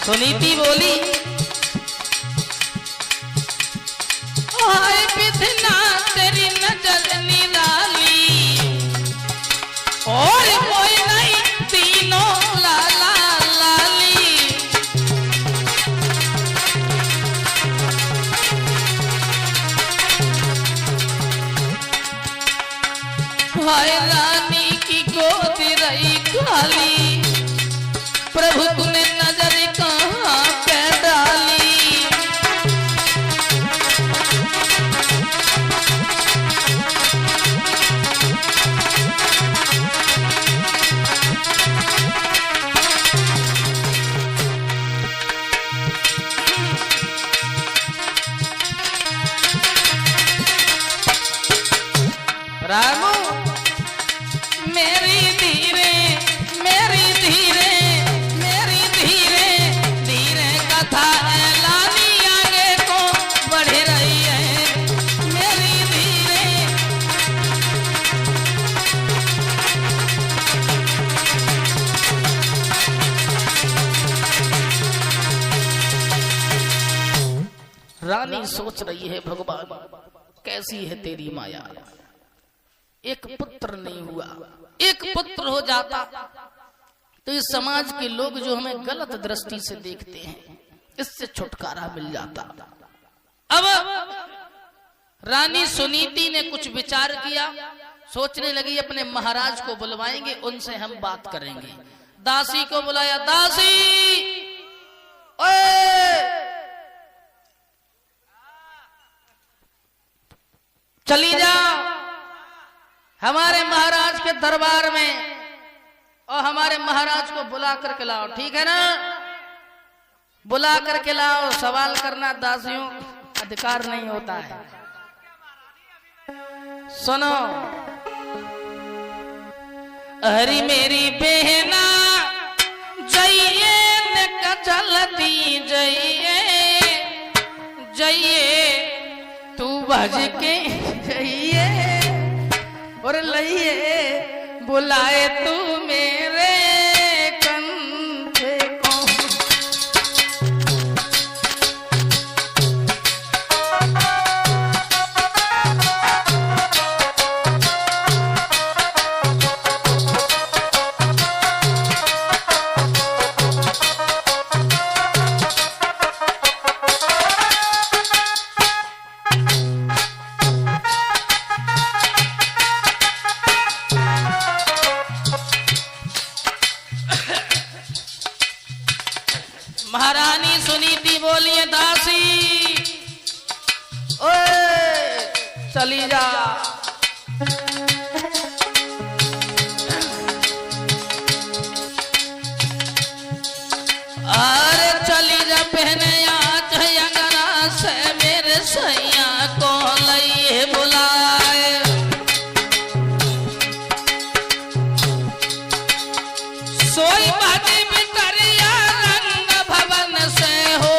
सुनीति बोली हाय विधना तेरी नजर निराली और कोई नहीं तीनों लाला लाली। हाय रानी की गोद रही खाली प्रभु तूने नजर कहाँ पे डाली। रामू मेरी धीरे मेरी धीरे मेरी धीरे धीरे कथा लानी आगे को बढ़ रही है मेरी धीरे। रानी सोच रही है भगवान कैसी है तेरी माया। एक पुत्र नहीं हुआ, एक पुत्र हो जाता तो इस समाज के लोग जो हमें गलत दृष्टि से देखते हैं इससे छुटकारा मिल जाता। अब रानी सुनीति ने कुछ विचार किया, सोचने लगी अपने महाराज को बुलवाएंगे उनसे हम बात करेंगे। दासी को बुलाया, दासी ओए चली जाओ हमारे महाराज के दरबार में और हमारे महाराज को बुला करके लाओ, ठीक है ना? बुला करके लाओ। सवाल करना दासियों अधिकार नहीं होता है। सुनो हरी मेरी बहना जइए न चलती जइए जइए तू भज के जइए और लइए बुलाए तू मेरे कंधे को। महारानी सुनीति बोलिए, दासी ओए चली जा। अरे चली जा पहने आज अंगना से मेरे सैया को लइए बुलाए। सोई बाजी में करिया रंग भवन से हो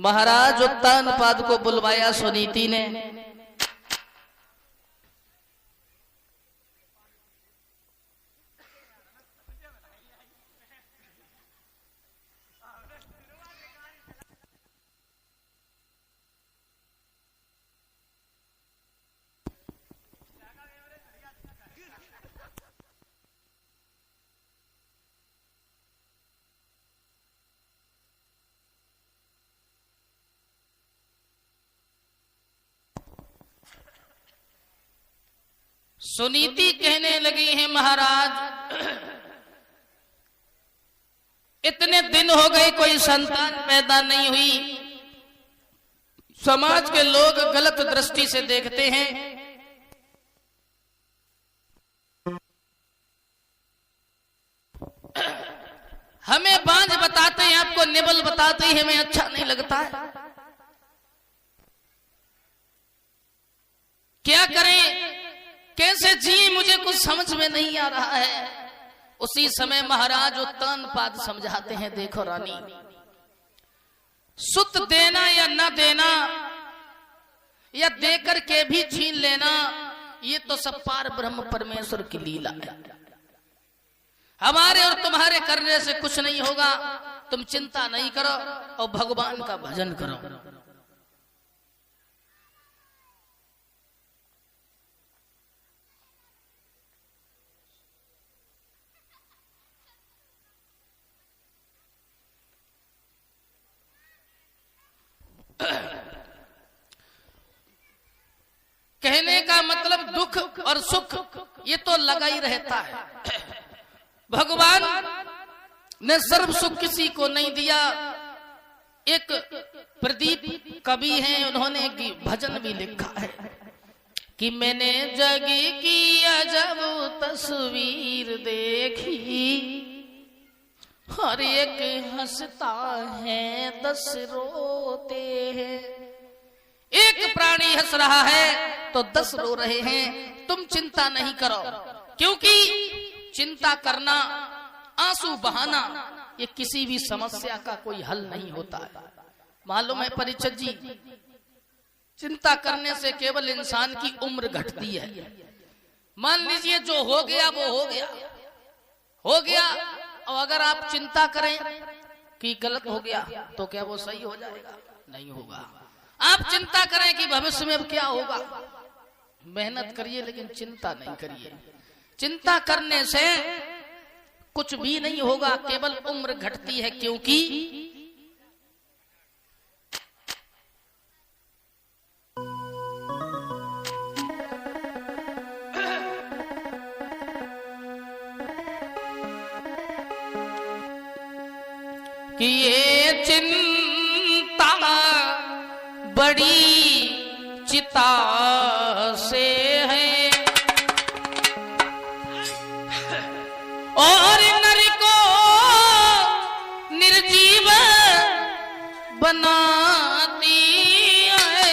महाराज उत्तानपाद को बुलवाया सुनीति ने। सुनीति कहने लगी है, महाराज इतने दिन हो गए कोई संतान पैदा नहीं हुई, समाज के लोग गलत दृष्टि से देखते हैं। हमें बांझ बताते हैं, आपको निबल बताते हैं, हमें अच्छा नहीं लगता है। क्या करें, कैसे जी, मुझे कुछ समझ में नहीं आ रहा है। उसी समय महाराज उत्तानपाद समझाते हैं, देखो रानी, सुत देना या न देना या देकर के भी छीन लेना, ये तो सब पार ब्रह्म परमेश्वर की लीला है। हमारे और तुम्हारे करने से कुछ नहीं होगा। तुम चिंता नहीं करो और भगवान का भजन करो। कहने का मतलब दुख और सुख ये तो लगा ही रहता है। भगवान ने सर्व सुख किसी को नहीं दिया। एक प्रदीप कवि हैं, उन्होंने एक भजन भी लिखा है कि मैंने जगी की अजब तस्वीर देखी, हर एक हंसता है 10 रोते हैं। एक प्राणी हंस रहा है तो 10 रो रहे हैं। तुम चिंता नहीं करो, क्योंकि चिंता करना, आंसू बहाना, ये किसी भी समस्या का कोई हल नहीं होता है। मालूम है परिचित जी, चिंता करने से केवल इंसान की उम्र घटती है। मान लीजिए जो हो गया वो हो गया, और अगर आप चिंता करें कि गलत हो गया तो क्या वो सही हो जाएगा? नहीं होगा। आप चिंता करें कि भविष्य में अब क्या होगा, मेहनत करिए लेकिन चिंता नहीं करिए। चिंता करने से कुछ भी नहीं होगा, केवल उम्र घटती है। क्योंकि कि ये चिंता बड़ी चिता से है और नर को निर्जीव बनाती है।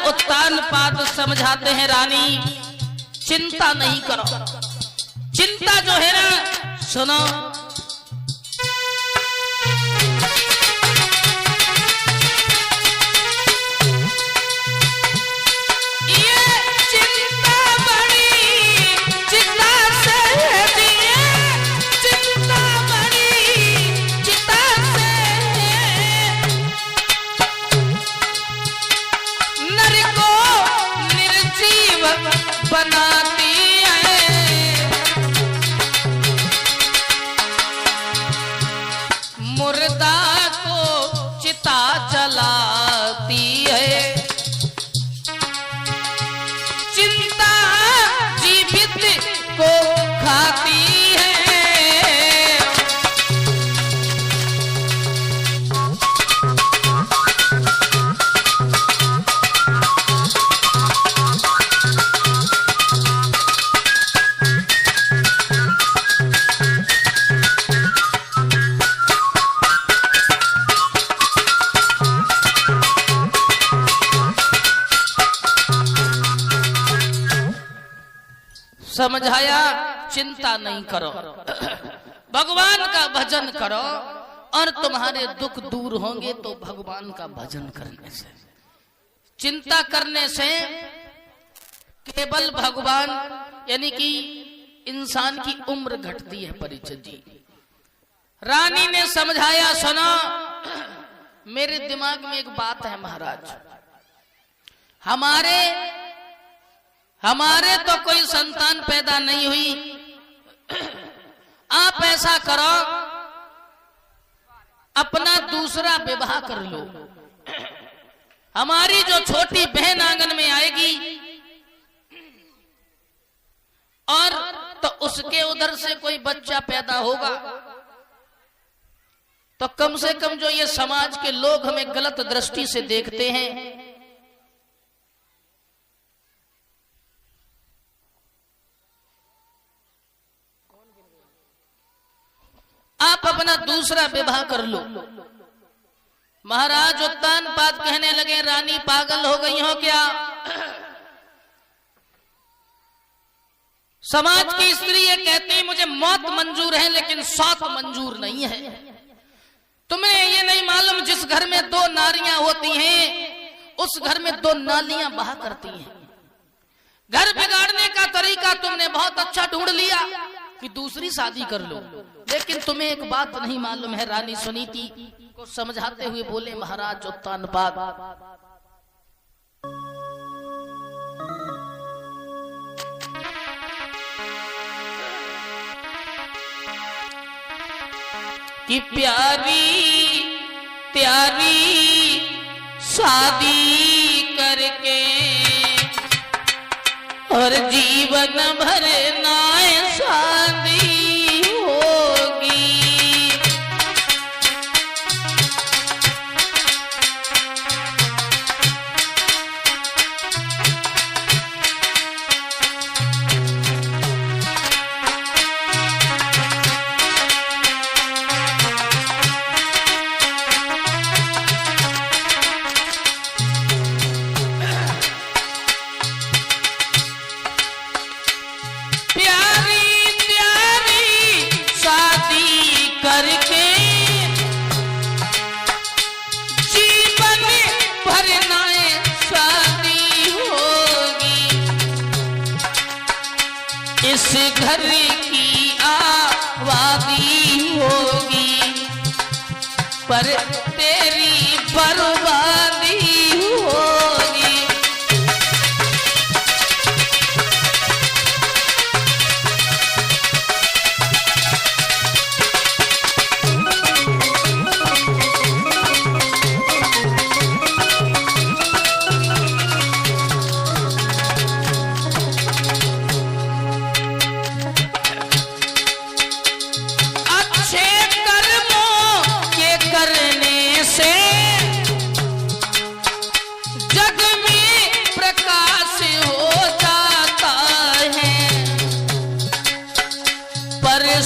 उत्तानपाद समझाते हैं रानी चिंता नहीं करो। चिंता जो है ना, सुनो, बनाती है मुर्दा को चिता जलाती है। चिंता जीवित को खाती है। समझाया चिंता नहीं करो, भगवान का भजन करो और तुम्हारे दुख दूर होंगे तो भगवान का भजन करने से। चिंता करने से केवल भगवान यानी कि इंसान की उम्र घटती है। परिचित जी, रानी ने समझाया, सुनो, मेरे दिमाग में एक बात है महाराज, हमारे तो कोई संतान पैदा नहीं हुई, आप ऐसा करो अपना दूसरा विवाह कर लो। हमारी जो छोटी बहन आंगन में आएगी और तो उसके उधर से कोई बच्चा पैदा होगा तो कम से कम जो ये समाज के लोग हमें गलत दृष्टि से देखते हैं, आप अपना दूसरा विवाह कर लो। महाराज उत्तानपाद कहने लगे, रानी पागल हो गई हो क्या? समाज की स्त्री ये कहती मुझे मौत मंजूर है लेकिन सौत मंजूर नहीं है। तुम्हें ये नहीं मालूम जिस घर में दो नारियां होती हैं उस घर में दो नालियां बहा करती हैं। घर बिगाड़ने का तरीका तुमने बहुत अच्छा ढूंढ लिया कि दूसरी शादी कर लो, लेकिन तुम्हें एक बात नहीं मालूम है। रानी सुनीति को समझाते हुए बोले, महाराज उत्तानपाद, कि प्यारी प्यारी शादी करके और जीवन भर नाए शादी होगी। इस घर की आबादी होगी पर तेरी बर्बादी होगी।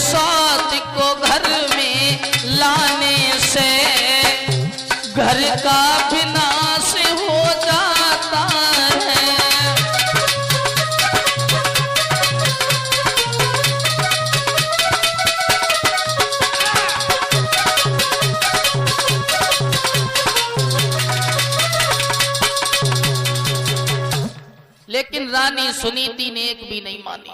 सौत को घर में लाने से घर का विनाश हो जाता रानी सुनीति ने एक भी नहीं मानी।